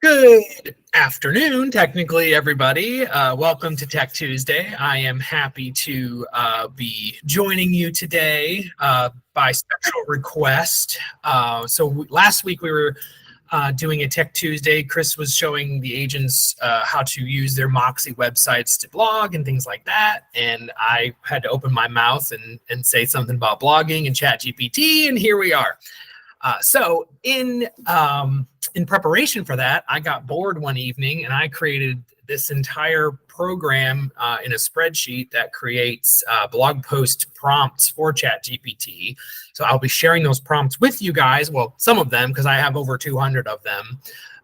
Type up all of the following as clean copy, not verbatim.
Good afternoon, technically, everybody. Welcome to Tech Tuesday. I am happy to be joining you today by special request. Last week we were doing a Tech Tuesday. Chris was showing the agents how to use their Moxi websites to blog and things like that. And I had to open my mouth and say something about blogging and ChatGPT, and here we are. In preparation for that, I got bored one evening and I created this entire program in a spreadsheet that creates blog post prompts for ChatGPT. So I'll be sharing those prompts with you guys. Well, some of them, because I have over 200 of them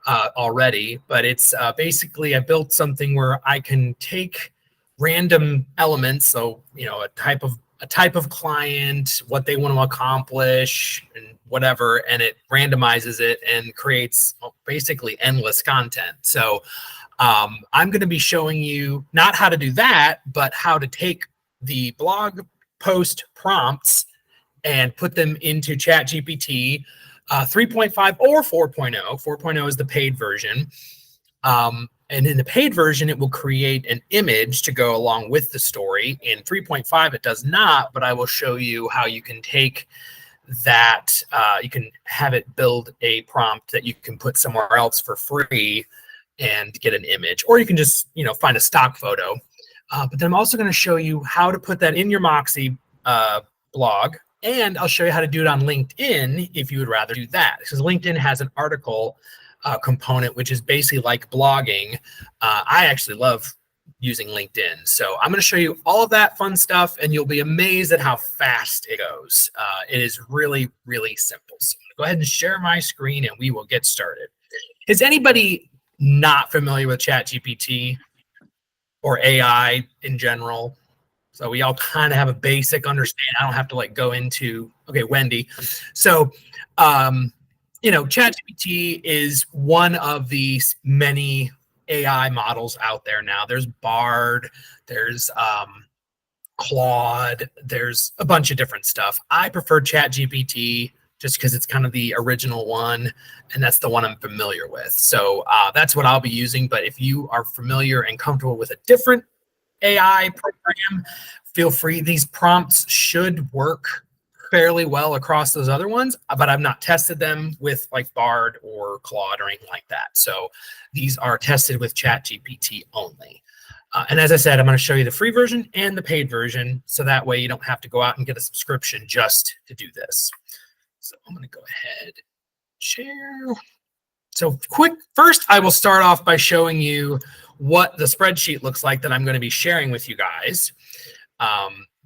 already. But it's basically I built something where I can take random elements. So, you know, a type of client, what they want to accomplish, and whatever, and it randomizes it and creates basically endless content. So I'm going to be showing you not how to do that, but how to take the blog post prompts and put them into ChatGPT 3.5 or 4.0. 4.0 is the paid version. And in the paid version, it will create an image to go along with the story. In 3.5, it does not, but I will show you how you can take that. You can have it build a prompt that you can put somewhere else for free and get an image, or you can just, find a stock photo. But then I'm also going to show you how to put that in your Moxi blog, and I'll show you how to do it on LinkedIn if you would rather do that, because LinkedIn has an article component, which is basically like blogging. I actually love using LinkedIn. So I'm going to show you all of that fun stuff, and you'll be amazed at how fast it goes. It is really, really simple. So go ahead and share my screen and we will get started. Is anybody not familiar with ChatGPT or AI in general? So we all kind of have a basic understanding. I don't have to go into, okay, Wendy. So, ChatGPT is one of these many AI models out there now. There's Bard, there's Claude, there's a bunch of different stuff. I prefer ChatGPT just because it's kind of the original one, and that's the one I'm familiar with. So that's what I'll be using. But if you are familiar and comfortable with a different AI program, feel free. These prompts should work fairly well across those other ones, but I've not tested them with like Bard or Claude or anything like that. So these are tested with ChatGPT only. And as I said, I'm going to show you the free version and the paid version, so that way you don't have to go out and get a subscription just to do this. So I'm going to go ahead, share. So first I will start off by showing you what the spreadsheet looks like that I'm going to be sharing with you guys.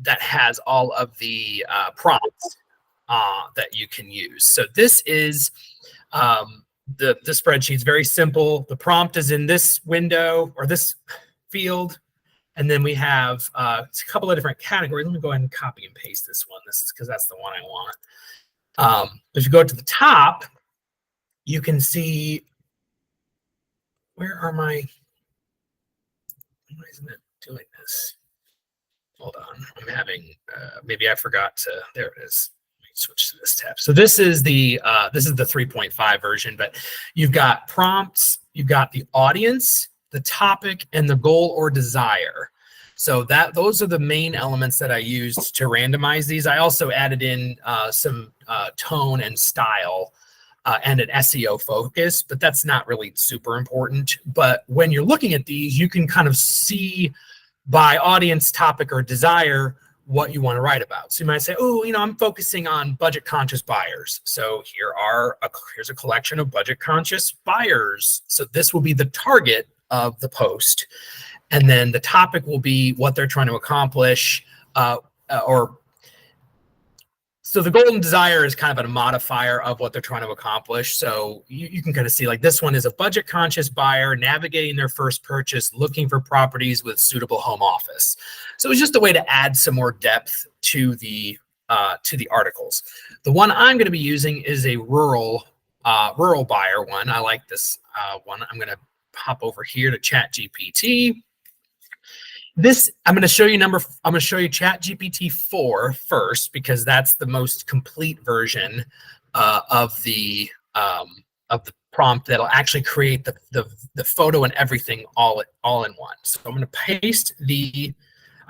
That has all of the prompts that you can use. So this is the spreadsheet. It's very simple. The prompt is in this window or this field, and then we have it's a couple of different categories. Let me go ahead and copy and paste this one. This is because that's the one I want. If you go to the top, you can see why isn't it doing this? Hold on, I'm having, maybe I forgot to, there it is. Let me switch to this tab. So this is the 3.5 version, but you've got prompts, you've got the audience, the topic, and the goal or desire. So those are the main elements that I used to randomize these. I also added in some tone and style and an SEO focus, but that's not really super important. But when you're looking at these, you can kind of see by audience, topic, or desire what you want to write about. So you might say, oh, I'm focusing on budget conscious buyers. So here's a collection of budget conscious buyers. So this will be the target of the post. And then the topic will be what they're trying to accomplish. So the goal and desire is kind of a modifier of what they're trying to accomplish. So you can kind of see like this one is a budget conscious buyer navigating their first purchase, looking for properties with suitable home office. So it's just a way to add some more depth to the articles. The one I'm going to be using is a rural buyer one. I like this one. I'm going to hop over here to ChatGPT. I'm going to show you ChatGPT 4 first, because that's the most complete version of the prompt that'll actually create the photo and everything all in one. So I'm going to paste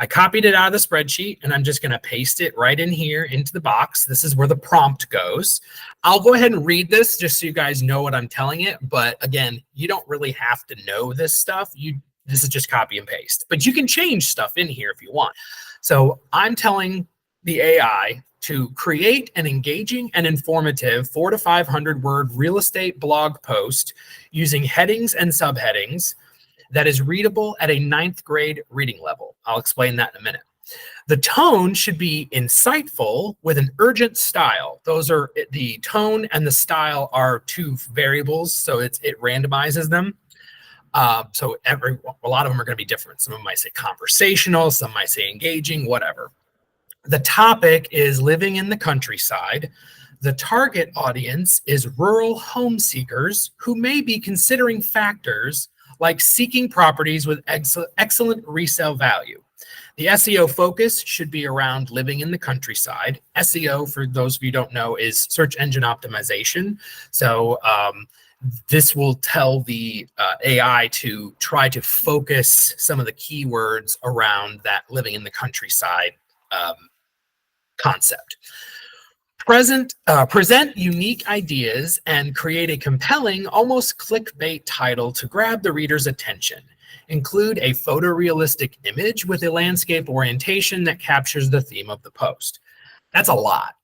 I copied it out of the spreadsheet, and I'm just going to paste it right in here into the box. This is where the prompt goes. I'll go ahead and read this just so you guys know what I'm telling it. But again, you don't really have to know this stuff. This is just copy and paste, but you can change stuff in here if you want. So I'm telling the AI to create an engaging and informative 400 to 500 word real estate blog post using headings and subheadings that is readable at a 9th grade reading level. I'll explain that in a minute. The tone should be insightful with an urgent style. Those are the tone and the style are two variables, so it randomizes them. So a lot of them are going to be different. Some of them might say conversational, some might say engaging, whatever. The topic is living in the countryside. The target audience is rural home seekers who may be considering factors like seeking properties with excellent resale value. The SEO focus should be around living in the countryside. SEO, for those of you who don't know, is search engine optimization. So this will tell the AI to try to focus some of the keywords around that living in the countryside concept. Present unique ideas and create a compelling, almost clickbait title to grab the reader's attention. Include a photorealistic image with a landscape orientation that captures the theme of the post. That's a lot.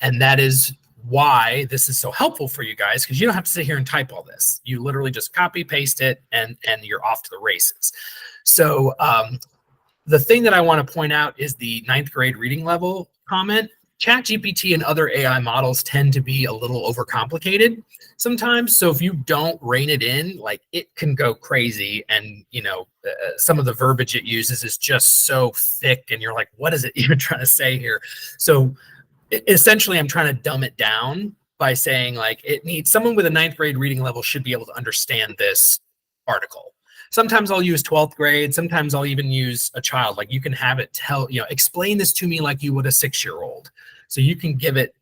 And that is why this is so helpful for you guys, because you don't have to sit here and type all this. You literally just copy, paste it, and you're off to the races. So the thing that I want to point out is the 9th grade reading level comment. ChatGPT and other AI models tend to be a little overcomplicated sometimes. So if you don't rein it in, like, it can go crazy. And, some of the verbiage it uses is just so thick and you're like, what is it even trying to say here? So essentially I'm trying to dumb it down by saying, like, it needs someone with a 9th grade reading level should be able to understand this article. Sometimes I'll use 12th grade. Sometimes I'll even use a child. Like, you can have it explain this to me like you would a 6-year-old. So you can give it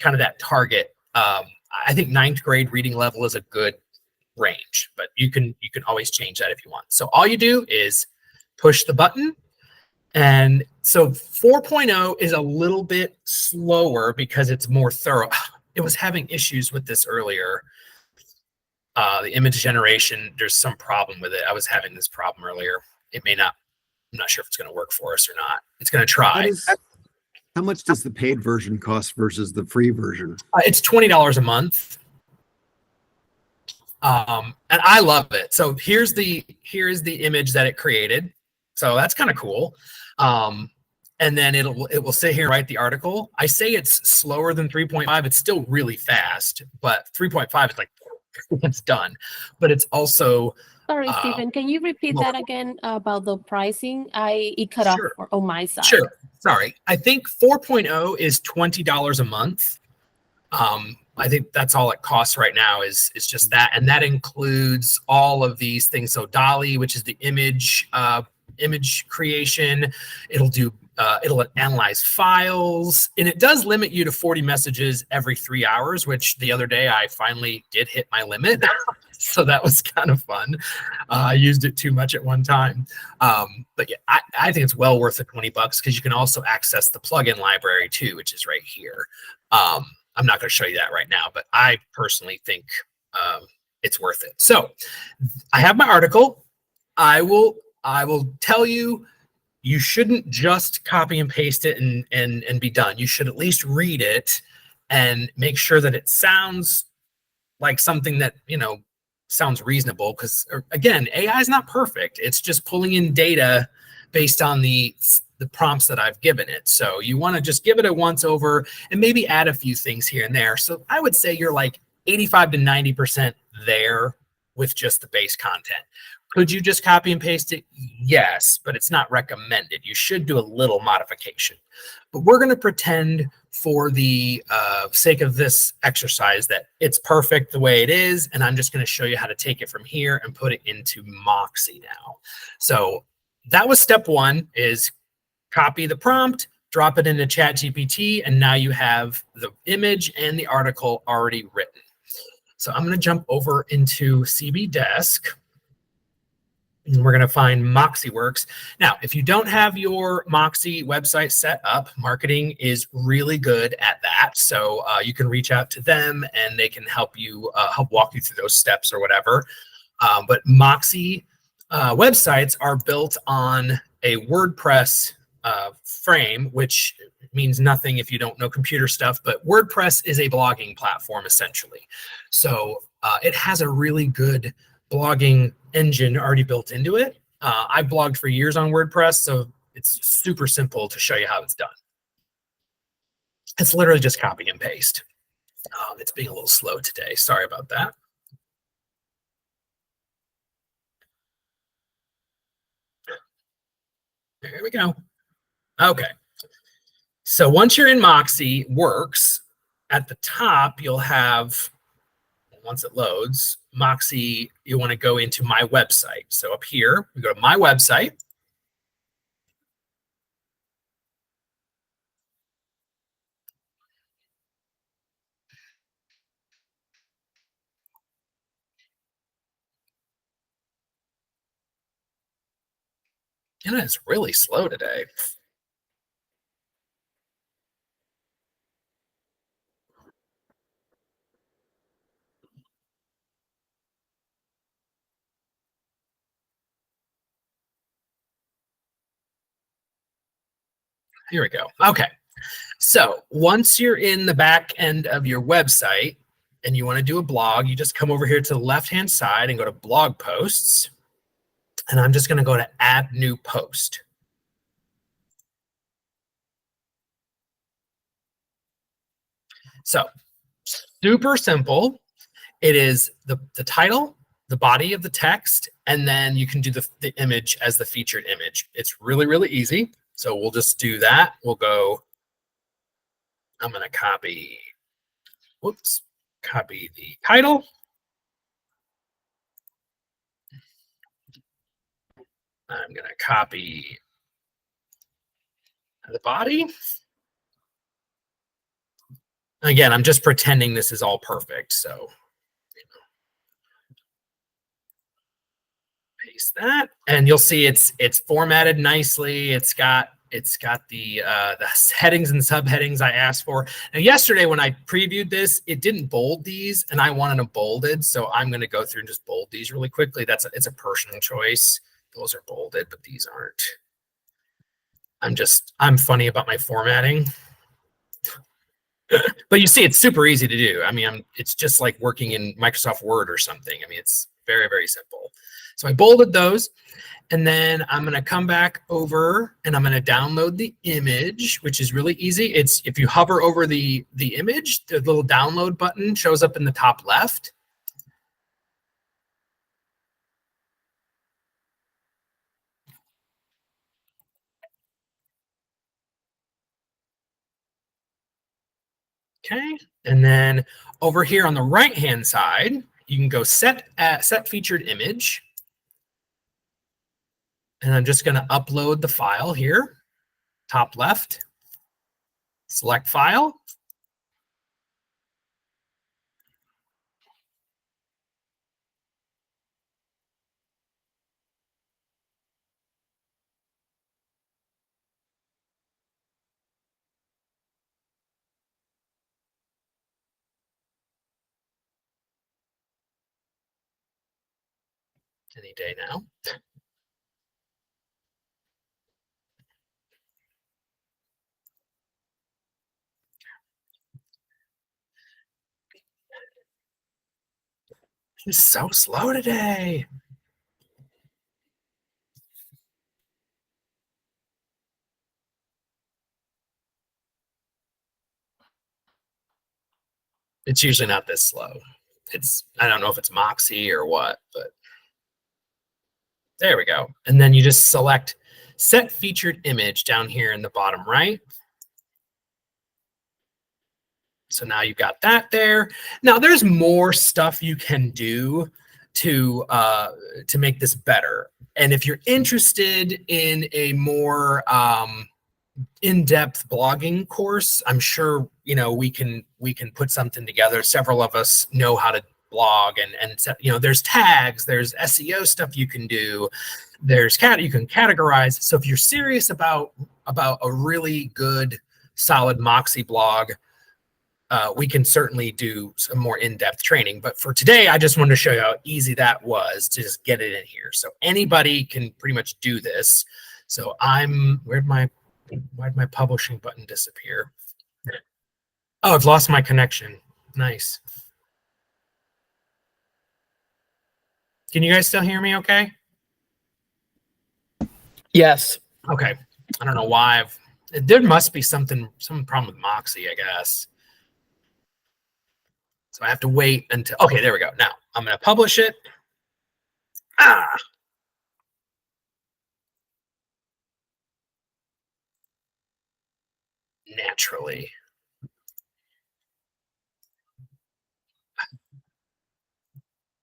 kind of that target. I think 9th grade reading level is a good range, but you can always change that if you want. So all you do is push the button. And so 4.0 is a little bit slower because it's more thorough. It was having issues with this earlier. The image generation, there's some problem with it. I was having this problem earlier. It may not, I'm not sure if it's going to work for us or not. It's going to try. How much does the paid version cost versus the free version? It's $20 a month. And I love it. So here's the image that it created. So that's kind of cool. And then it will sit here and write the article. I say it's slower than 3.5. It's still really fast, but 3.5 is like, it's done. But it's also sorry, Stephen, can you repeat that again about the pricing? It cut off on my side. Sure. Sorry. I think 4.0 is $20 a month. I think that's all it costs right now is just that. And that includes all of these things. So DALL-E, which is the image creation, it'll analyze files, and it does limit you to 40 messages every 3 hours, which the other day I finally did hit my limit. So that was kind of fun. I used it too much at one time. But yeah, I think it's well worth the $20 because you can also access the plugin library too, which is right here. I'm not going to show you that right now, but I personally think it's worth it. So I have my article. I will tell you, you shouldn't just copy and paste it and be done. You should at least read it and make sure that it sounds like something that, sounds reasonable. Because again, AI is not perfect. It's just pulling in data based on the prompts that I've given it. So you want to just give it a once over and maybe add a few things here and there. So I would say you're like 85 to 90% there with just the base content. Could you just copy and paste it? Yes, but it's not recommended. You should do a little modification. But we're going to pretend for the sake of this exercise that it's perfect the way it is, and I'm just going to show you how to take it from here and put it into Moxi now. So that was step one, is copy the prompt, drop it into ChatGPT, and now you have the image and the article already written. So I'm going to jump over into CB Desk. And we're going to find Moxi Works. Now, if you don't have your Moxi website set up, marketing is really good at that. So you can reach out to them and they can help you help walk you through those steps or whatever. But Moxi websites are built on a WordPress frame, which means nothing if you don't know computer stuff, but WordPress is a blogging platform essentially. So it has a really good blogging engine already built into it. I've blogged for years on WordPress, so it's super simple to show you how it's done. It's literally just copy and paste. It's being a little slow today. Sorry about that. There we go. Okay. So once you're in Moxi Works, at the top, you'll have, once it loads, Moxi, you want to go into my website. So up here, we go to my website. And it's really slow today. Here we go. Okay. So once you're in the back end of your website and you want to do a blog, you just come over here to the left-hand side and go to blog posts. And I'm just going to go to add new post. So super simple. It is the title, the body of the text, and then you can do the image as the featured image. It's really, really easy. So we'll just do that. We'll go, I'm going to copy the title. I'm going to copy the body. Again, I'm just pretending this is all perfect. So paste that, and you'll see it's formatted nicely. It's got the headings and subheadings I asked for. Now, yesterday when I previewed this, it didn't bold these, and I wanted them bolded. So I'm going to go through and just bold these really quickly. It's a personal choice. Those are bolded, but these aren't. I'm funny about my formatting. But you see, it's super easy to do. I mean, it's just like working in Microsoft Word or something. I mean, it's very, very simple. So I bolded those, and then I'm going to come back over and I'm going to download the image, which is really easy. It's if you hover over the image, the little download button shows up in the top left. Okay, and then over here on the right-hand side, you can go set featured image. And I'm just going to upload the file here, top left, select file. Any day now. It's so slow today. It's usually not this slow. I don't know if it's Moxi or what, but there we go. And then you just select set featured image down here in the bottom right. So now you've got that there. Now there's more stuff you can do to make this better. And if you're interested in a more in-depth blogging course, I'm sure we can put something together. Several of us know how to blog, and there's tags, there's SEO stuff you can do, you can categorize. So if you're serious about a really good solid Moxi blog, we can certainly do some more in-depth training. But for today, I just wanted to show you how easy that was to just get it in here. So anybody can pretty much do this. So why'd my publishing button disappear? Oh, I've lost my connection. Nice. Can you guys still hear me okay? Yes. Okay. I don't know why there must be some problem with Moxi, I guess. So I have to wait until, okay, there we go. Now I'm going to publish it. Naturally.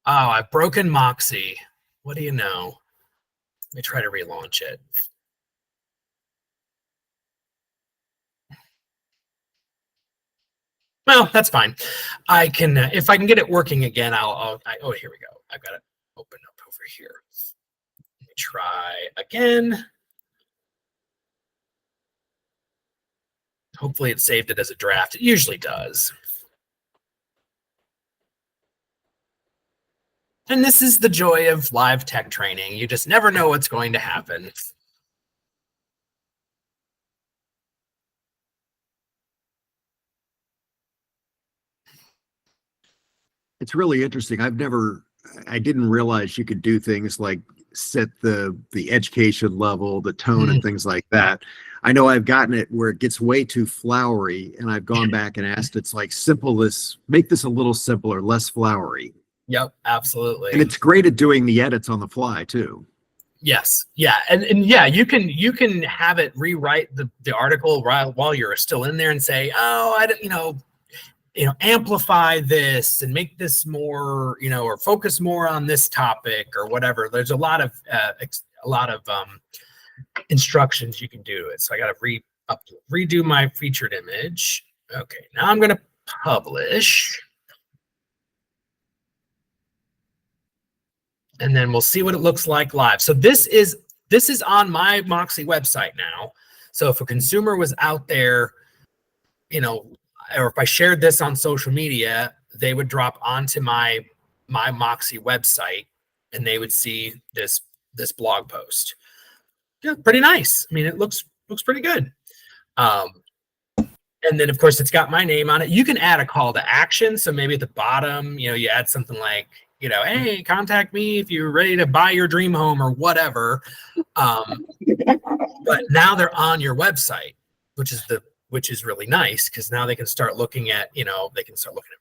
Oh, I've broken Moxi. What do you know? Let me try to relaunch it. Well, that's fine. I can, if I can get it working again, oh, here we go. I've got it open up over here. Let me try again. Hopefully it saved it as a draft. It usually does. And this is the joy of live tech training. You just never know what's going to happen. It's really interesting. I didn't realize you could do things like set the education level, the tone, and things like that. I know I've gotten it where it gets way too flowery, and I've gone back and asked, it's like make this a little simpler, less flowery. Yep, absolutely. And it's great at doing the edits on the fly too. Yes, yeah, and yeah, you can have it rewrite the article while you're still in there and say, oh, I don't, amplify this and make this more, or focus more on this topic or whatever. There's a lot of instructions you can do to it. So I got to redo my featured image. Okay, now I'm going to publish. And then we'll see what it looks like live. So this is on my Moxi website now. So if a consumer was out there, or if I shared this on social media, they would drop onto my Moxi website and they would see this blog post. Yeah, pretty nice. I mean, it looks pretty good. And then of course it's got my name on it. You can add a call to action. So maybe at the bottom, you add something like, hey, contact me if you're ready to buy your dream home or whatever. But now they're on your website, which is really nice, because now they can start looking at,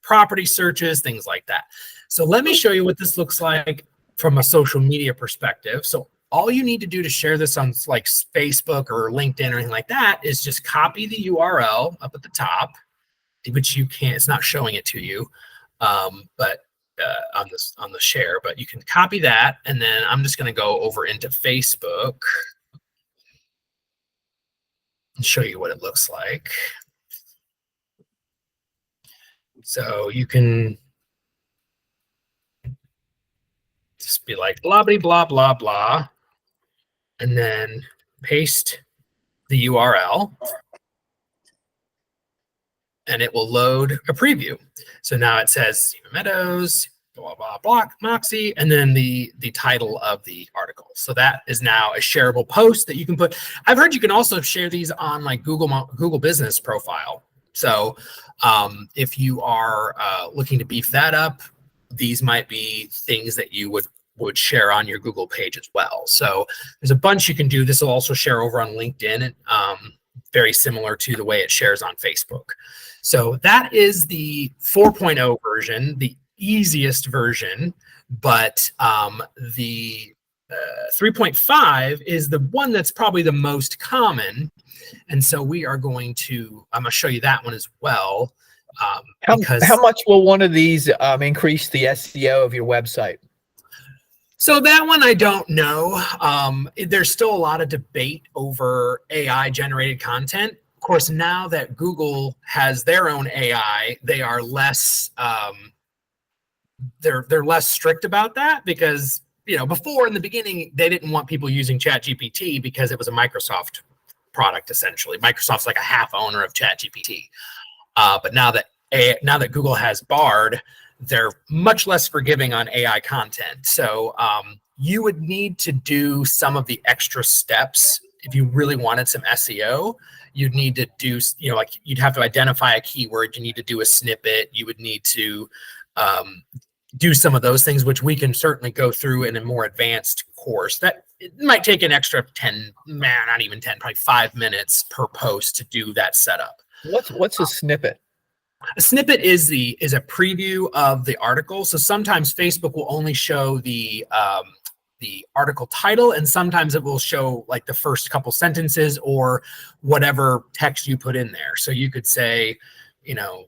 property searches, things like that. So let me show you what this looks like from a social media perspective. So all you need to do to share this on like Facebook or LinkedIn or anything like that is just copy the URL up at the top, which you can't, it's not showing it to you, but on the share, but you can copy that. And then I'm just going to go over into Facebook and show you what it looks like. So you can just be like blah, blah, blah, blah, blah, and then paste the URL. And it will load a preview. So now it says Stephen Meadows, blah, blah, blah, Moxi, and then the title of the article. So that is now a shareable post that you can put. I've heard you can also share these on like Google Business Profile. So if you are looking to beef that up, these might be things that you would share on your Google page as well. So there's a bunch you can do. This will also share over on LinkedIn, very similar to the way it shares on Facebook. So that is the 4.0 version, the easiest version, but the 3.5 is the one that's probably the most common. And so I'm going to show you that one as well. How much will one of these increase the SEO of your website? So that one, I don't know. There's still a lot of debate over AI generated content. Of course, now that Google has their own AI, they are less they're less strict about that because, before in the beginning, they didn't want people using ChatGPT because it was a Microsoft product, essentially. Microsoft's like a half owner of ChatGPT. But now that Google has Bard, they're much less forgiving on AI content. So you would need to do some of the extra steps if you really wanted some SEO. You'd need to do, like you'd have to identify a keyword. You need to do a snippet. You would need to do some of those things, which we can certainly go through in a more advanced course. That it might take an extra 10, not even 10, probably 5 minutes per post to do that setup. What's a snippet? A snippet is a preview of the article. So sometimes Facebook will only show the article title, and sometimes it will show like the first couple sentences or whatever text you put in there. So you could say,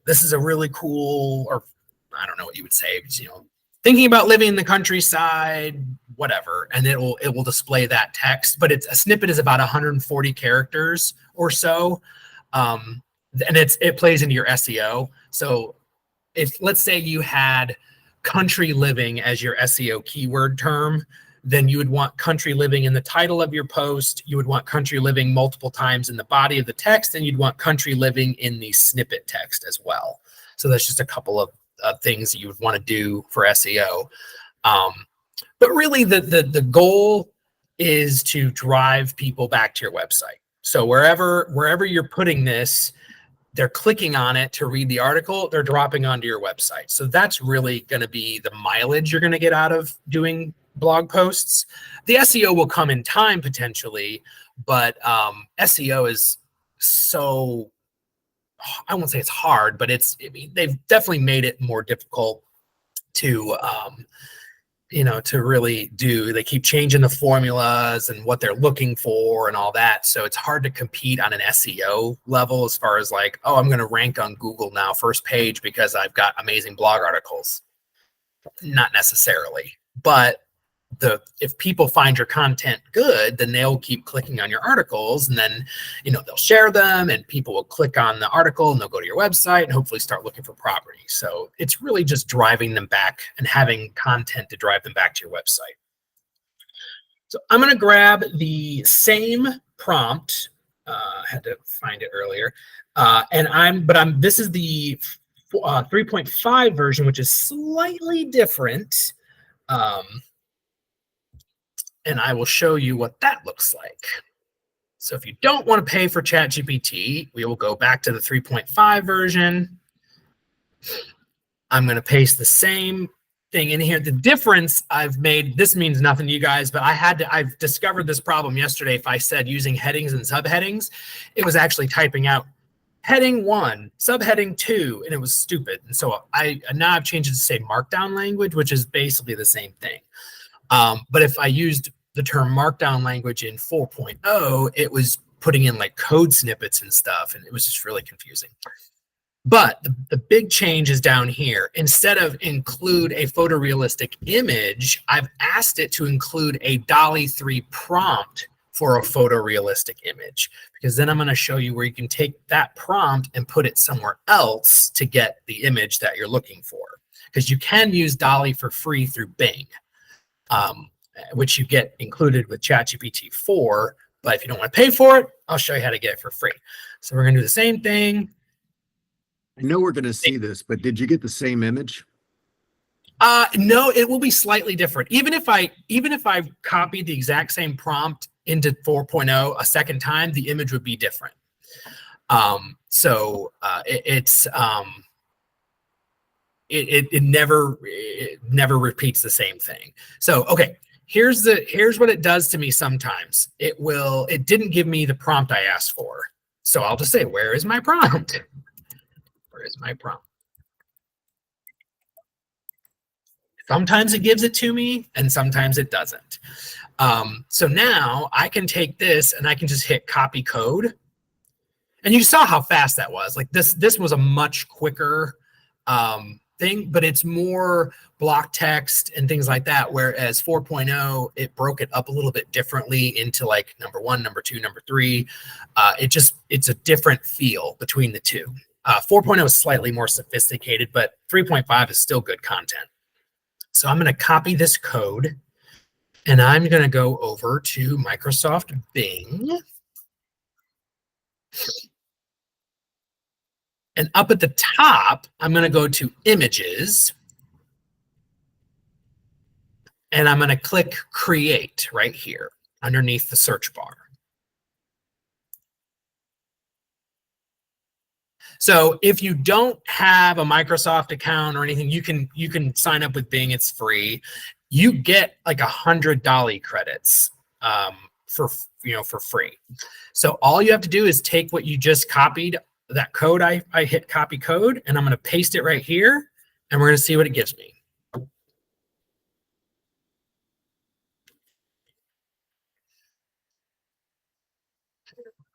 this is a really cool, or I don't know what you would say, thinking about living in the countryside, whatever, and it will display that text. But a snippet is about 140 characters or so. And it plays into your SEO. So if, let's say you had country living as your SEO keyword term, then you would want country living in the title of your post. You would want country living multiple times in the body of the text, and you'd want country living in the snippet text as well. So that's just a couple of things that you would want to do for SEO. But really the goal is to drive people back to your website. So wherever you're putting this, they're clicking on it to read the article, they're dropping onto your website. So that's really going to be the mileage you're going to get out of doing blog posts. The SEO will come in time potentially, but SEO is so, I won't say it's hard, but they've definitely made it more difficult to to really do. They keep changing the formulas and what they're looking for and all that. So it's hard to compete on an SEO level as far as like, oh, I'm going to rank on Google now first page because I've got amazing blog articles. Not necessarily, but if people find your content good, then they'll keep clicking on your articles, and then they'll share them, and people will click on the article and they'll go to your website and hopefully start looking for property. So it's really just driving them back and having content to drive them back to your website. So I'm going to grab the same prompt. I had to find it earlier, this is the 3.5 version, which is slightly different. And I will show you what that looks like. So if you don't want to pay for ChatGPT, we will go back to the 3.5 version. I'm going to paste the same thing in here. The difference I've made, this means nothing to you guys, but I've discovered this problem yesterday. If I said using headings and subheadings, it was actually typing out heading 1, subheading 2, and it was stupid. And so now I've changed it to say markdown language, which is basically the same thing. But if I used the term markdown language in 4.0, it was putting in like code snippets and stuff, and it was just really confusing. But the big change is down here. Instead of include a photorealistic image, I've asked it to include a DALL-E 3 prompt for a photorealistic image, because then I'm going to show you where you can take that prompt and put it somewhere else to get the image that you're looking for. Because you can use DALL-E for free through Bing. Which you get included with ChatGPT 4, but if you don't want to pay for it, I'll show you how to get it for free. So we're going to do the same thing. I know we're going to see this, but did you get the same image? No, it will be slightly different. Even if I copied the exact same prompt into 4.0 a second time, the image would be different. It never repeats the same thing. So, okay, here's what it does to me sometimes. It didn't give me the prompt I asked for. So I'll just say, where is my prompt? Where is my prompt? Sometimes it gives it to me and sometimes it doesn't. So now I can take this and I can just hit copy code. And you saw how fast that was. Like this was a much quicker thing, but it's more block text and things like that. Whereas 4.0, it broke it up a little bit differently into like number 1, number 2, number 3. It's a different feel between the two. 4.0 is slightly more sophisticated, but 3.5 is still good content. So I'm going to copy this code, and I'm going to go over to Microsoft Bing. And up at the top, I'm going to go to Images. And I'm going to click Create right here underneath the search bar. So if you don't have a Microsoft account or anything, you can sign up with Bing. It's free. You get like 100 Dolly credits for free. So all you have to do is take what you just copied, that code I hit copy code, and I'm going to paste it right here, and we're going to see what it gives me.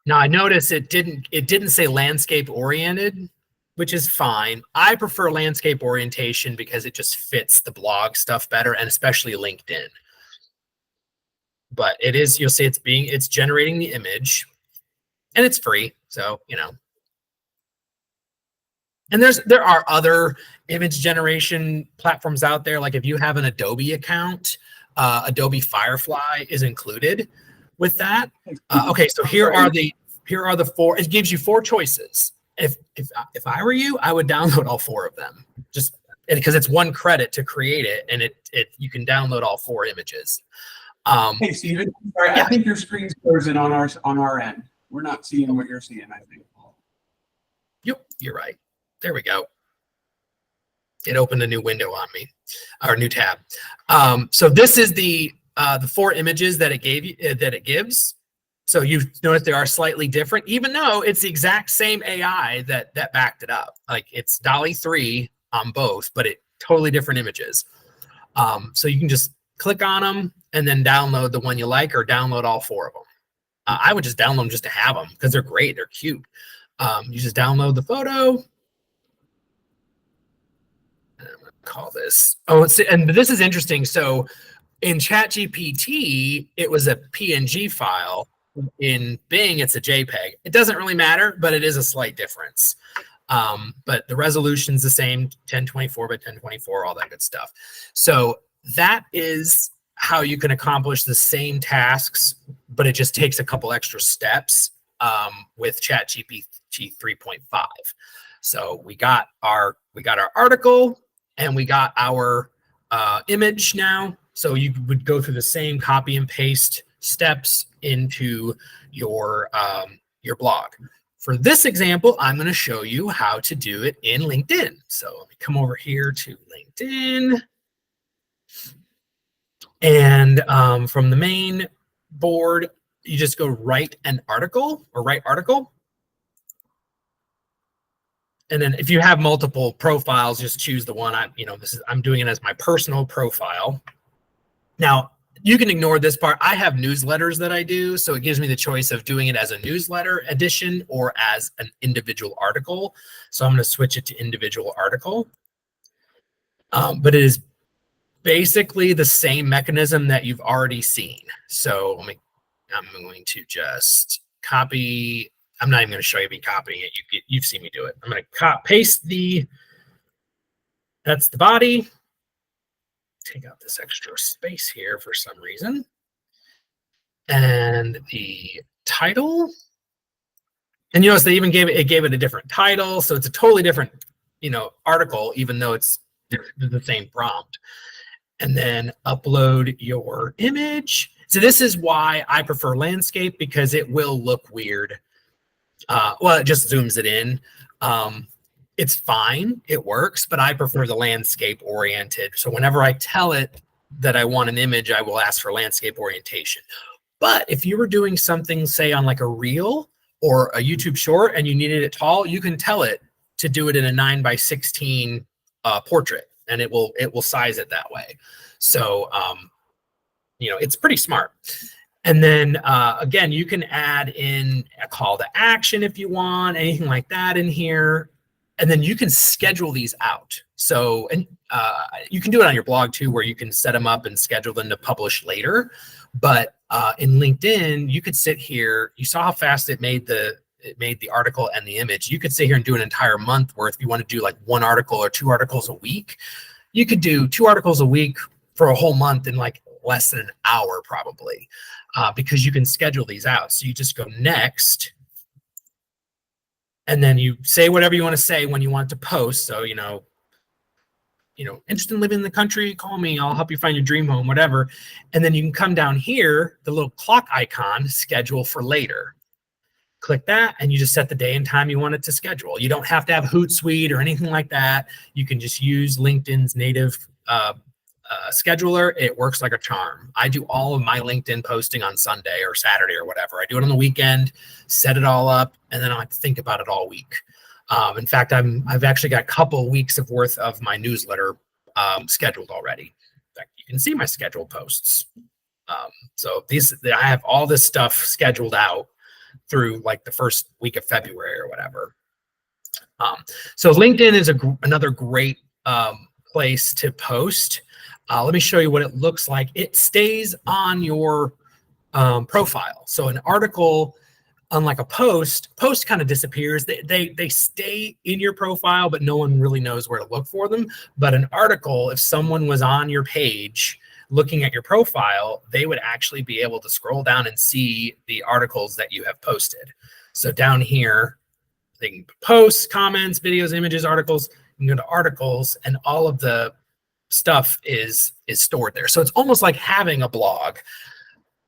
Now I notice it didn't say landscape oriented, which is fine. I prefer landscape orientation because it just fits the blog stuff better, and especially LinkedIn. But it is, you'll see it's generating the image, and it's free. So, and there are other image generation platforms out there. Like if you have an Adobe account, Adobe Firefly is included with that. Okay, so here are the four. It gives you 4 choices. If I were you, I would download all 4 of them, just because it's 1 credit to create it, and you can download all 4 images. Hey Steven, sorry, yeah. I think your screen's frozen on our end. We're not seeing what you're seeing, I think. Yep, you're right. There we go. It opened a new window on me, or a new tab. So this is the 4 images that it gives. So you notice they are slightly different, even though it's the exact same AI that backed it up. Like it's Dolly 3 on both, but totally different images. So you can just click on them and then download the one you like, or download all 4 of them. I would just download them just to have them because they're great. They're cute. You just download the photo. And I'm going to call this. Oh, and this is interesting. So in ChatGPT, it was a PNG file. In Bing, it's a JPEG. It doesn't really matter, but it is a slight difference. But the resolution's the same, 1024 by 1024, all that good stuff. So that is how you can accomplish the same tasks, but it just takes a couple extra steps with ChatGPT 3.5. So we got our article, and we got our image now. So you would go through the same copy and paste steps into your blog. For this example, I'm going to show you how to do it in LinkedIn. So let me come over here to LinkedIn. And from the main board, you just go write an article or write article. And then if you have multiple profiles, just choose the one. I'm doing it as my personal profile. Now, you can ignore this part. I have newsletters that I do, so it gives me the choice of doing it as a newsletter edition or as an individual article. So I'm going to switch it to individual article. But it is basically the same mechanism that you've already seen. So I'm going to just copy. I'm not even going to show you me copying it. You've seen me do it. I'm going to paste that's the body. Take out this extra space here for some reason. And the title. And you notice they even gave it a different title. So it's a totally different, article, even though it's the same prompt. And then upload your image. So this is why I prefer landscape, because it will look weird. Well, it just zooms it in. It's fine, it works, but I prefer the landscape oriented. So whenever I tell it that I want an image, I will ask for landscape orientation. But if you were doing something, say on like a reel or a YouTube short, and you needed it tall, you can tell it to do it in a 9:16 portrait, and it will size it that way. So it's pretty smart. And then again, you can add in a call to action if you want, anything like that in here. And then you can schedule these out. So, and you can do it on your blog too, where you can set them up and schedule them to publish later. But in LinkedIn, you could sit here. You saw how fast it made the article and the image. You could sit here and do an entire month worth. If you want to do like 1 article or 2 articles a week, you could do 2 articles a week for a whole month in like less than an hour probably, because you can schedule these out. So you just go next, and then you say whatever you want to say when you want to post. So, interested in living in the country, call me, I'll help you find your dream home, whatever. And then you can come down here, the little clock icon, schedule for later. Click that, and you just set the day and time you want it to schedule. You don't have to have Hootsuite or anything like that. You can just use LinkedIn's native scheduler. It works like a charm. I do all of my LinkedIn posting on Sunday or Saturday or whatever. I do it on the weekend, set it all up, and then I have to think about it all week. In fact, I've actually got a couple weeks of worth of my newsletter scheduled already. In fact, you can see my scheduled posts. So I have all this stuff scheduled out through like the first week of February or whatever. So LinkedIn is another great place to post. Let me show you what it looks like. It stays on your profile. So an article, unlike a post kind of disappears. They stay in your profile, but no one really knows where to look for them. But an article, if someone was on your page looking at your profile, they would actually be able to scroll down and see the articles that you have posted. So down here, they can post, comments, videos, images, articles. You can go to articles, and all of the stuff is stored there. So it's almost like having a blog.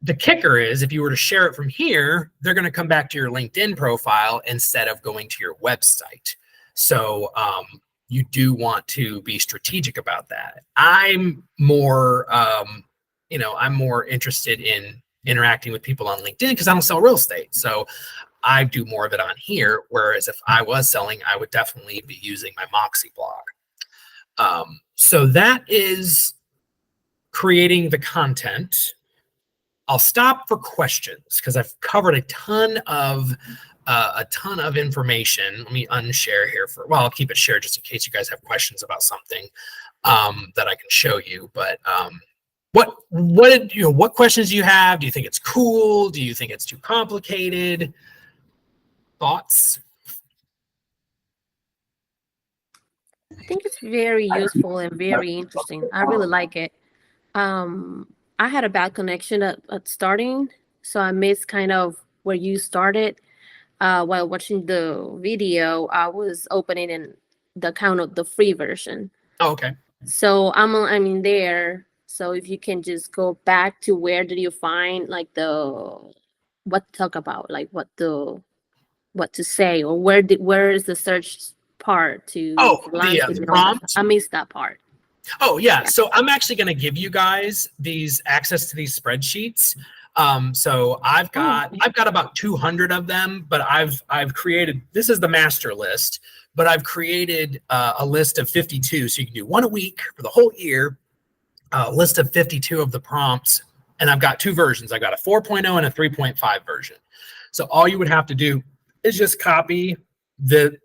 The kicker is, if you were to share it from here, they're going to come back to your LinkedIn profile instead of going to your website. So you do want to be strategic about that. I'm more, I'm more interested in interacting with people on LinkedIn because I don't sell real estate. So I do more of it on here. Whereas if I was selling, I would definitely be using my Moxi blog. So that is creating the content. I'll stop for questions because I've covered a ton of information. Let me unshare here I'll keep it shared just in case you guys have questions about something that I can show you. But what questions do you have? Do you think it's cool? Do you think it's too complicated? Thoughts? I think it's very useful and very interesting. I really like it. I had a bad connection at starting, so I missed kind of where you started. While watching the video, I was opening in the account of the free version. Oh, okay. So I'm in there. So if you can just go back to where did you find like what to talk about, like what to say, or where is the search part to the prompt? I missed that part. Oh yeah. So I'm actually going to give you guys access to these spreadsheets. So I've got about 200 of them, but I've created, this is the master list, but I've created a list of 52. So you can do one a week for the whole year, a list of 52 of the prompts. And I've got 2 versions. I've got a 4.0 and a 3.5 version. So all you would have to do is just copy the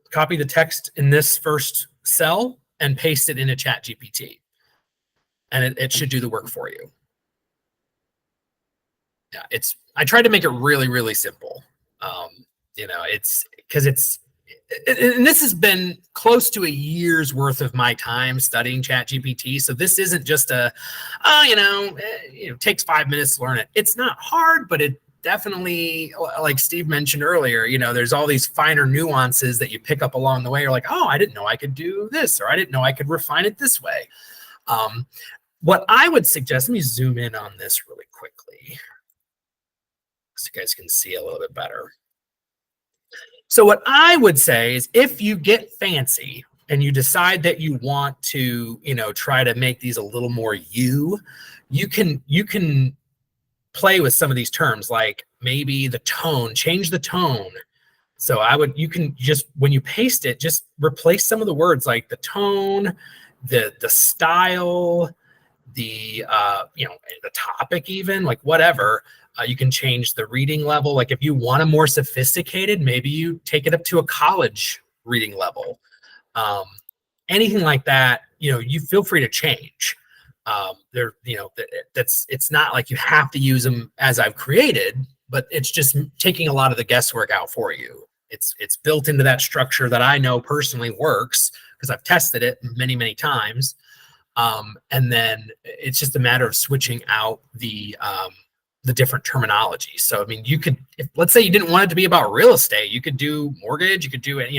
text in this first cell and paste it into ChatGPT. And it should do the work for you. Yeah, I tried to make it really, really simple. It's because and this has been close to a year's worth of my time studying ChatGPT. So this isn't just takes 5 minutes to learn it. It's not hard, but it definitely, like Steve mentioned earlier, there's all these finer nuances that you pick up along the way. You're like, oh, I didn't know I could do this, or I didn't know I could refine it this way. What I would suggest, let me zoom in on this really quickly so you guys can see a little bit better. So what I would say is, if you get fancy and you decide that you want to, try to make these a little more you can play with some of these terms, like maybe the tone, change the tone. So you can just, when you paste it, just replace some of the words, like the tone, the style, the topic, even, like whatever. You can change the reading level. Like if you want a more sophisticated, maybe you take it up to a college reading level. Anything like that, you feel free to change. It's not like you have to use them as I've created, but it's just taking a lot of the guesswork out for you. It's built into that structure that I know personally works because I've tested it many, many times. And then it's just a matter of switching out the different terminology. So, I mean, you could, let's say you didn't want it to be about real estate, you could do mortgage, you could do it,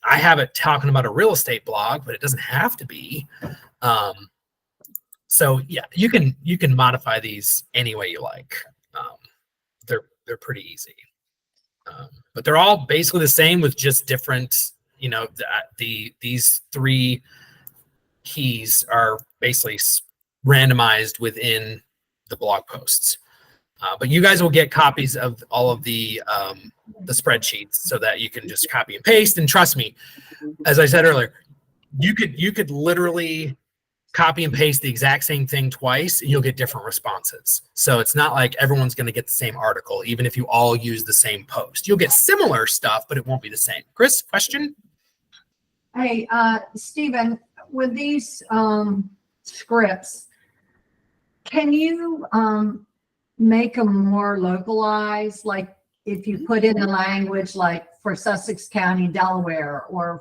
I have it talking about a real estate blog, but it doesn't have to be. So yeah, you can modify these any way you like. They're pretty easy. But they're all basically the same with just different, these 3 keys are basically randomized within the blog posts. But you guys will get copies of all of the spreadsheets so that you can just copy and paste. And trust me, as I said earlier, you could literally copy and paste the exact same thing twice and you'll get different responses. So it's not like everyone's going to get the same article, even if you all use the same post. You'll get similar stuff, but it won't be the same. Chris, question? Hey, Stephen, with these scripts, can you make them more localized? Like if you put in a language like for Sussex County, Delaware, or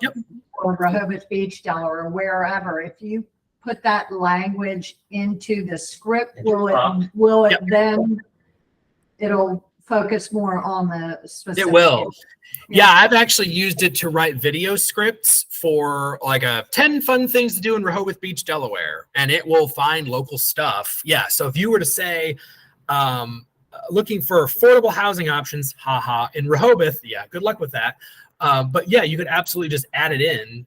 Rehoboth Beach, Delaware, or wherever, if you put that language into the script, will it then it'll focus more on the specific? It will. Yeah, I've actually used it to write video scripts for like 10 fun things to do in Rehoboth Beach, Delaware, and it will find local stuff. Yeah, so if you were to say, looking for affordable housing options, in Rehoboth, yeah, good luck with that. But yeah, you could absolutely just add it in,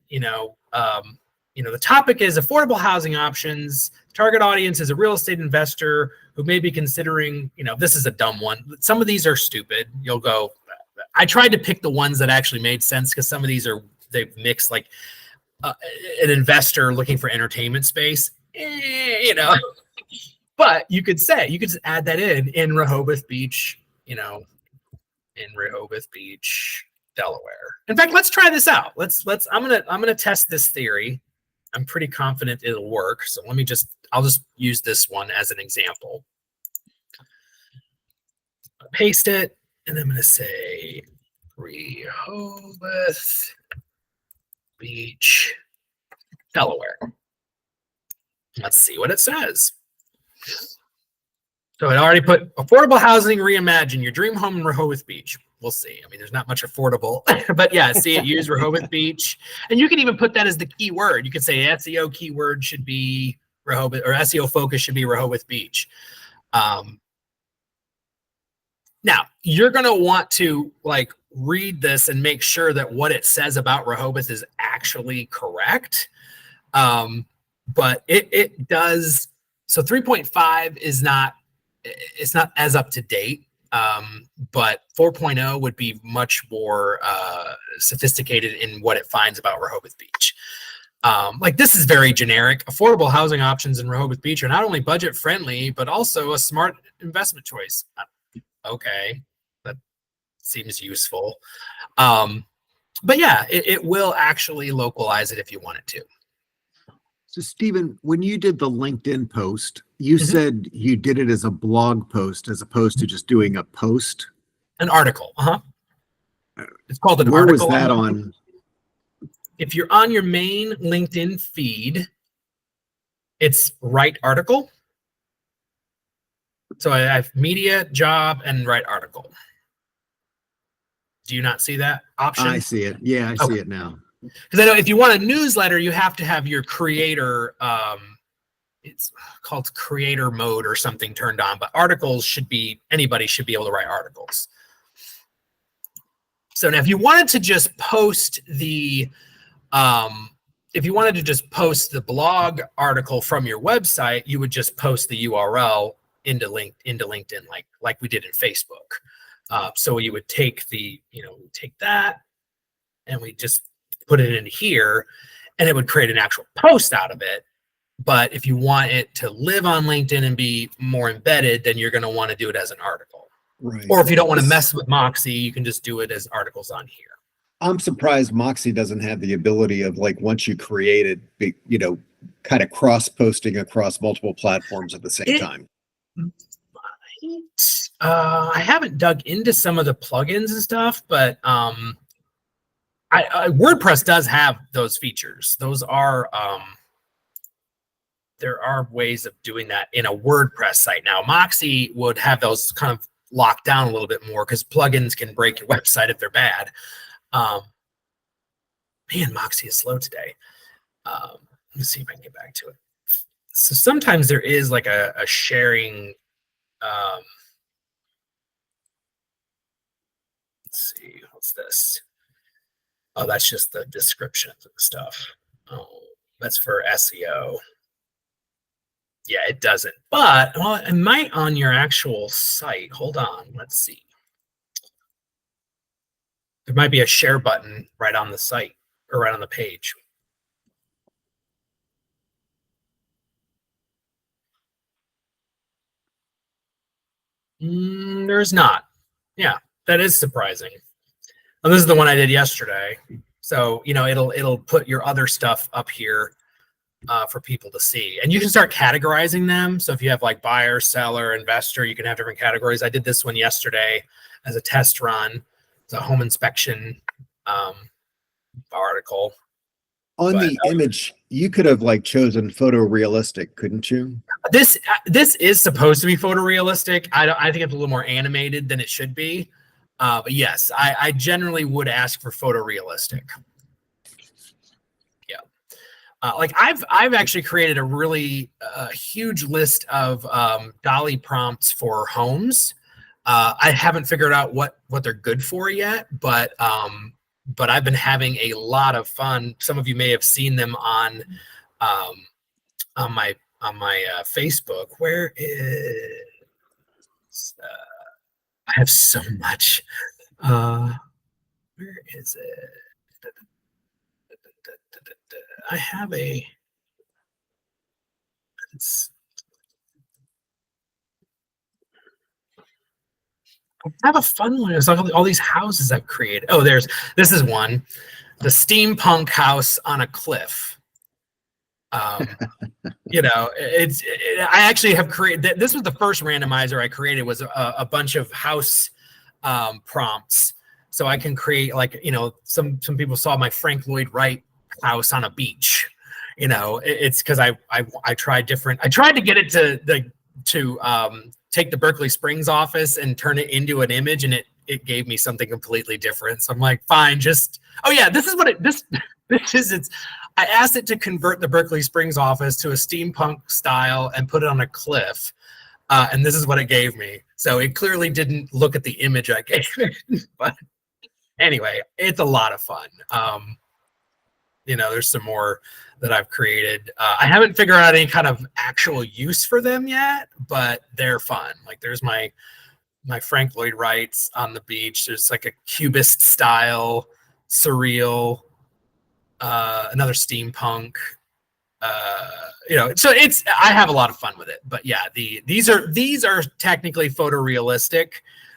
the topic is affordable housing options. Target audience is a real estate investor who may be considering, this is a dumb one. Some of these are stupid. You'll go, I tried to pick the ones that actually made sense because some of these they've mixed like an investor looking for entertainment space, But you could just add that in Rehoboth Beach, in Rehoboth Beach, Delaware. In fact, let's try this out. I'm gonna test this theory. I'm pretty confident it'll work. So I'll just use this one as an example. Paste it, and I'm gonna say Rehoboth Beach, Delaware. Let's see what it says. So it already put affordable housing reimagine your dream home in Rehoboth Beach. We'll see. I mean, there's not much affordable, but yeah, see it use Rehoboth Beach. And you can even put that as the keyword. You could say SEO keyword should be Rehoboth, or SEO focus should be Rehoboth Beach. Now you're going to want to read this and make sure that what it says about Rehoboth is actually correct. But it does. So 3.5 is not as up to date. But 4.0 would be much more sophisticated in what it finds about Rehoboth Beach. This is very generic. Affordable housing options in Rehoboth Beach are not only budget friendly, but also a smart investment choice. Okay, that seems useful. But yeah, it will actually localize it if you want it to. So Stephen, when you did the LinkedIn post, you said you did it as a blog post as opposed to just doing a post? An article. It's called an Where article. Where was that on? If you're on your main LinkedIn feed, it's write article. So I have media, job, and write article. Do you not see that option? I see it. Yeah, I see it now. Because I know if you want a newsletter, you have to have your creator, it's called creator mode or something turned on, but articles anybody should be able to write articles. So now if you wanted to just post the blog article from your website, you would just post the URL into LinkedIn like we did in Facebook. So you would take take that and we just put it in here and it would create an actual post out of it. But if you want it to live on LinkedIn and be more embedded, then you're going to want to do it as an article. Right. Or if you don't want to mess with Moxi, you can just do it as articles on here. I'm surprised Moxi doesn't have the ability of once you create it, kind of cross-posting across multiple platforms at the same time. I haven't dug into some of the plugins and stuff, but WordPress does have those features. Those are there are ways of doing that in a WordPress site. Now, Moxi would have those kind of locked down a little bit more because plugins can break your website if they're bad. Man, Moxi is slow today. Let's see if I can get back to it. So sometimes there is like a sharing. Let's see, what's this? Oh, that's just the description of the stuff. Oh, that's for SEO. Yeah, it doesn't. But well, it might on your actual site. Hold on, let's see. There might be a share button right on the site or right on the page. There's not. Yeah, that is surprising. And this is the one I did yesterday. So, you know, it'll put your other stuff up here for people to see. And you can start categorizing them. So if you have like buyer, seller, investor, you can have different categories. I did this one yesterday as a test run. It's a home inspection article. On the image, you could have like chosen photorealistic, couldn't you? This is supposed to be photorealistic. I think it's a little more animated than it should be. But yes, I generally would ask for photorealistic. Yeah. Like I've actually created a really huge list of Dolly prompts for homes. I haven't figured out what they're good for yet, but I've been having a lot of fun. Some of you may have seen them on my Facebook. Where is I have so much. Where is it? I have a. I have a fun one. It's like all these houses I've created. Oh, this is one, the steampunk house on a cliff. You know, I actually have created. This was the first randomizer I created. Was a bunch of house prompts, so I can create like, you know, some people saw my Frank Lloyd Wright house on a beach. You know, it's because I tried different. I tried to get it to take the Berkeley Springs office and turn it into an image, and it gave me something completely different. So I'm like, fine, just this is what this is. It's I asked it to convert the Berkeley Springs office to a steampunk style and put it on a cliff, and this is what it gave me. So it clearly didn't look at the image I gave it, but anyway, it's a lot of fun. You know, there's some more that I've created. I haven't figured out any kind of actual use for them yet, but they're fun. Like there's my Frank Lloyd Wrights on the beach. There's like a cubist style, surreal, another steampunk. You know, so I have a lot of fun with it. But yeah, these are technically photorealistic.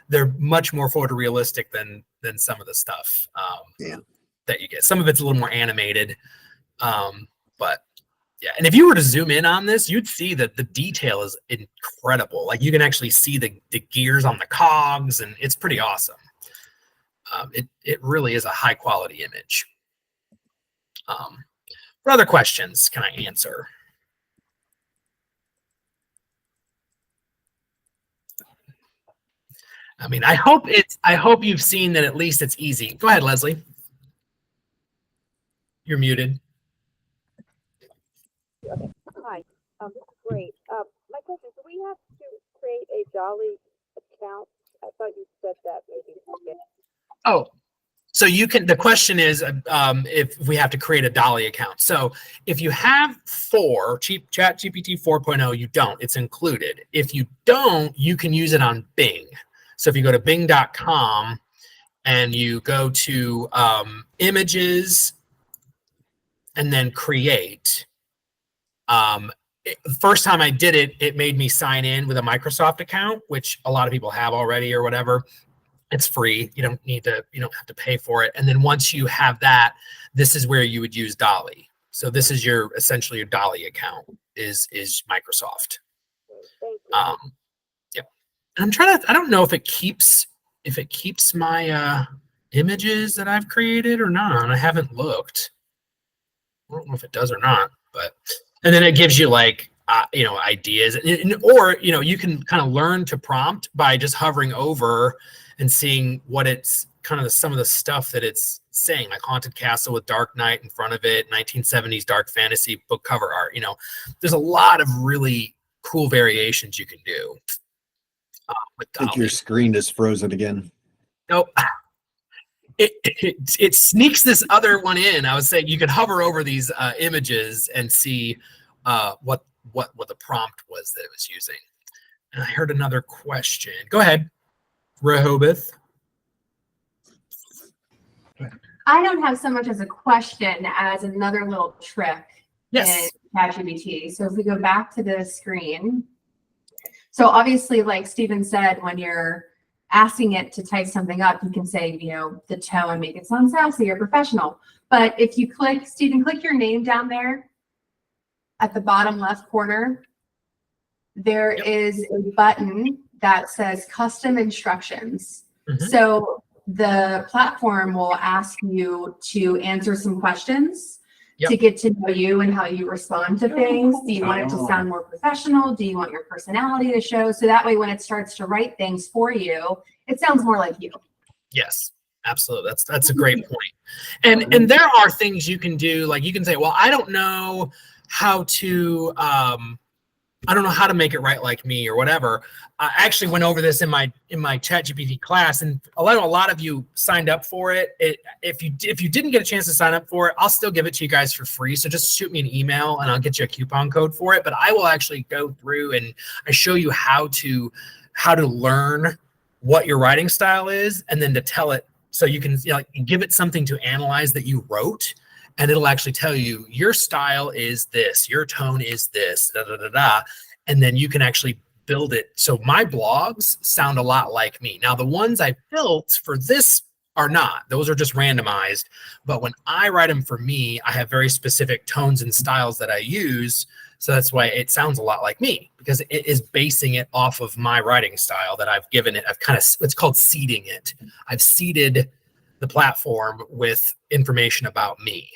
They're much more photorealistic than some of the stuff that you get. Some of it's a little more animated. But yeah, and if you were to zoom in on this, you'd see that the detail is incredible. Like you can actually see the gears on the cogs, and it's pretty awesome. It really is a high quality image. What other questions can I answer? I mean, I hope you've seen that at least it's easy. Go ahead, Leslie. You're muted. Okay. Hi. Great. My question: do we have to create a Dolly account? I thought you said that maybe. Okay. Oh, so you can. The question is if we have to create a Dolly account. So if you have ChatGPT 4.0, you don't. It's included. If you don't, you can use it on Bing. So if you go to Bing.com and you go to images and then create. The first time I did it, it made me sign in with a Microsoft account, which a lot of people have already or whatever. It's free. You don't have to pay for it. And then once you have that, this is where you would use Dolly. So this is essentially your Dolly account is Microsoft. Thank you. Yep. I'm trying to. I don't know if it keeps my images that I've created or not. I haven't looked. I don't know if it does or not, but and then it gives you like ideas, or you can kind of learn to prompt by just hovering over and seeing what it's kind of some of the stuff that it's saying, like haunted castle with Dark Knight in front of it, 1970s dark fantasy book cover art. There's a lot of really cool variations you can do with I think your screen is frozen again. Nope. It sneaks this other one in. I would say you could hover over these images and see what the prompt was that it was using. And I heard another question. Go ahead, Rehoboth. I don't have so much as a question as another little trick Yes. in ChatGPT. So if we go back to the screen, so obviously, like Stephen said, when you're asking it to type something up, you can say, the tone, make it sound sassy or professional. But if you click, Stephen, click your name down there at the bottom left corner, there is a button that says custom instructions. Mm-hmm. So the platform will ask you to answer some questions to get to know you and how you respond to things. Do you want it to sound more professional? Do you want your personality to show? So that way, when it starts to write things for you, it sounds more like you. Yes, absolutely. That's a great point. And there are things you can do, like you can say, well, I don't know how to make it right like me or whatever. I actually went over this in my ChatGPT class, and a lot of you signed up for it. If you didn't get a chance to sign up for it, I'll still give it to you guys for free. So just shoot me an email and I'll get you a coupon code for it. But I will actually go through and I show you how to learn what your writing style is, and then to tell it, so you can give it something to analyze that you wrote, and it'll actually tell you your style is this, your tone is this, and then you can actually build it. So my blogs sound a lot like me. Now, the ones I built for this are not. Those are just randomized. But when I write them for me, I have very specific tones and styles that I use. So that's why it sounds a lot like me, because it is basing it off of my writing style that I've given it. It's called seeding it. I've seeded the platform with information about me.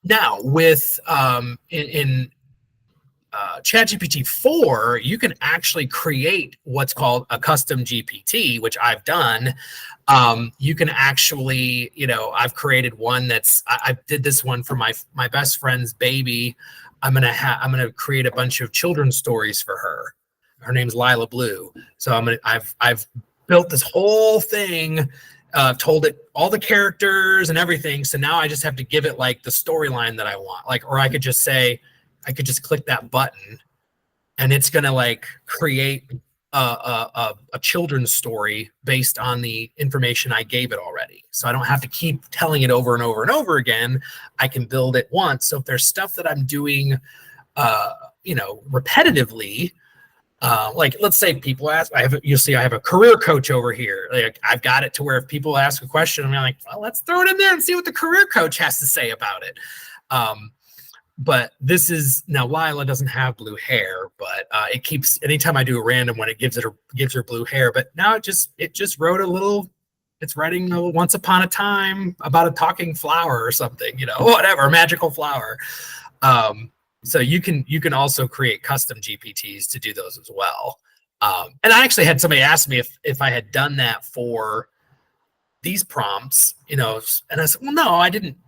Now with in ChatGPT 4, you can actually create what's called a custom GPT, which I've done. You can actually, I've created one I did this one for my best friend's baby. I'm gonna create a bunch of children's stories for her. Her name's Lila Blue. So I've built this whole thing. Told it all the characters and everything. So now I just have to give it like the storyline that I want. Or I could just click that button and it's going to create a children's story based on the information I gave it already. So I don't have to keep telling it over and over and over again. I can build it once. So if there's stuff that I'm doing, repetitively, let's say people ask, I have a career coach over here. I've got it to where if people ask a question, I'm like, well, let's throw it in there and see what the career coach has to say about it. But this is now, Lila doesn't have blue hair, but it keeps, anytime I do a random one, it gives her blue hair. But now it just wrote it's writing a once upon a time about a talking flower or something, whatever, a magical flower. So you can also create custom GPTs to do those as well. And I actually had somebody ask me if I had done that for these prompts, and I said, well, no, I didn't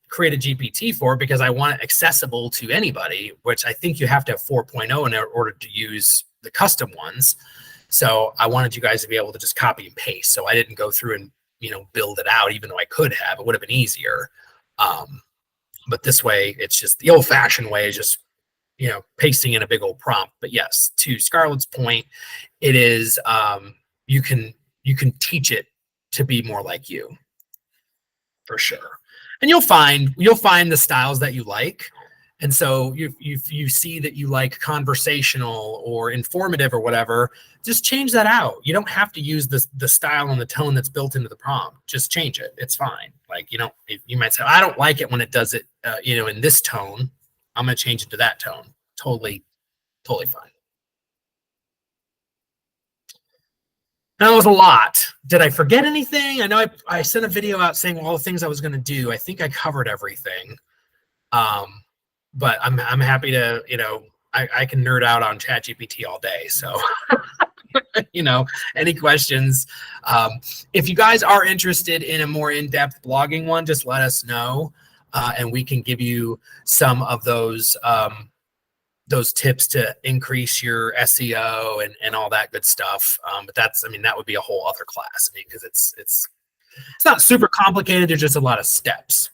create a GPT for it because I want it accessible to anybody, which I think you have to have 4.0 in order to use the custom ones. So I wanted you guys to be able to just copy and paste. So I didn't go through and, build it out, even though I could have. It would have been easier. But this way, it's just the old-fashioned way is just, pasting in a big old prompt. But yes, to Scarlett's point, it is you can teach it to be more like you, for sure. And you'll find the styles that you like. And so if you see that you like conversational or informative or whatever, just change that out. You don't have to use the style and the tone that's built into the prompt. Just change it. It's fine. You might say, I don't like it when it does it, in this tone. I'm going to change it to that tone. Totally fine. That was a lot. Did I forget anything? I know I sent a video out saying all the things I was going to do. I think I covered everything. But I'm happy to, I can nerd out on ChatGPT all day. So, any questions? If you guys are interested in a more in-depth blogging one, just let us know, and we can give you some of those tips to increase your SEO and all that good stuff. But that would be a whole other class. Because it's not super complicated. There's just a lot of steps.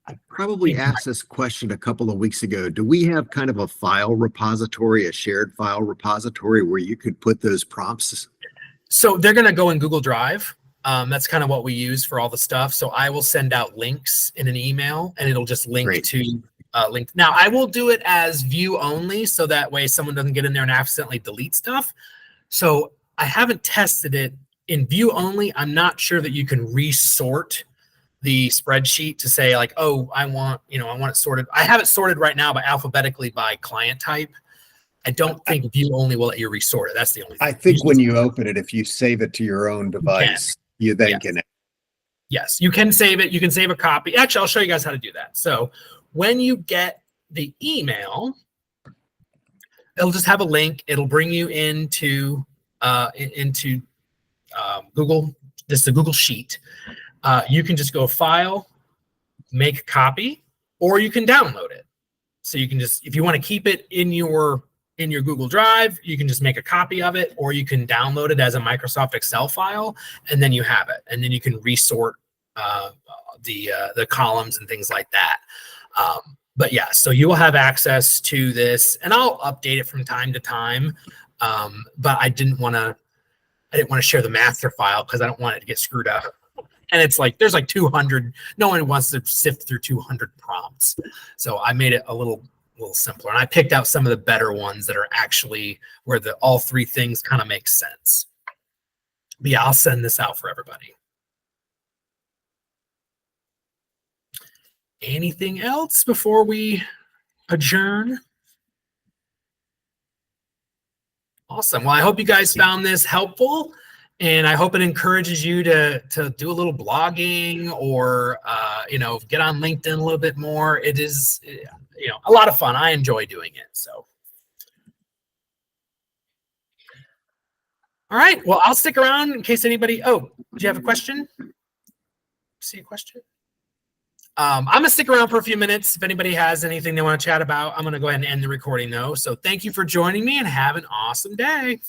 I probably asked this question a couple of weeks ago. Do we have kind of a file repository, a shared file repository where you could put those prompts? So they're going to go in Google Drive. That's kind of what we use for all the stuff. So I will send out links in an email, and it'll just link to link. Now I will do it as view only, so that way someone doesn't get in there and accidentally delete stuff. So I haven't tested it in view only. I'm not sure that you can resort the spreadsheet to say like, oh, I want it sorted. I have it sorted right now alphabetically by client type. I don't think view only will let you resort it. That's the only thing. I think when you open it, if you save it to your own device, you then can. Yes, you can save it. You can save a copy. Actually, I'll show you guys how to do that. So when you get the email, it'll just have a link. It'll bring you into Google. This is a Google Sheet. You can just go File, make a copy, or you can download it. So you can just, if you want to keep it in your Google Drive, you can just make a copy of it, or you can download it as a Microsoft Excel file, and then you have it. And then you can resort the columns and things like that. But yeah, so you will have access to this, and I'll update it from time to time. But I didn't want to share the master file because I don't want it to get screwed up. And it's like, there's like 200, no one wants to sift through 200 prompts. So I made it a little simpler. And I picked out some of the better ones that are actually where all three things kind of make sense. But yeah, I'll send this out for everybody. Anything else before we adjourn? Awesome. Well, I hope you guys found this helpful. And I hope it encourages you to do a little blogging or, get on LinkedIn a little bit more. It is, a lot of fun. I enjoy doing it. So. All right. Well, I'll stick around in case anybody. Oh, do you have a question? See a question? I'm going to stick around for a few minutes. If anybody has anything they want to chat about, I'm going to go ahead and end the recording though. So thank you for joining me and have an awesome day.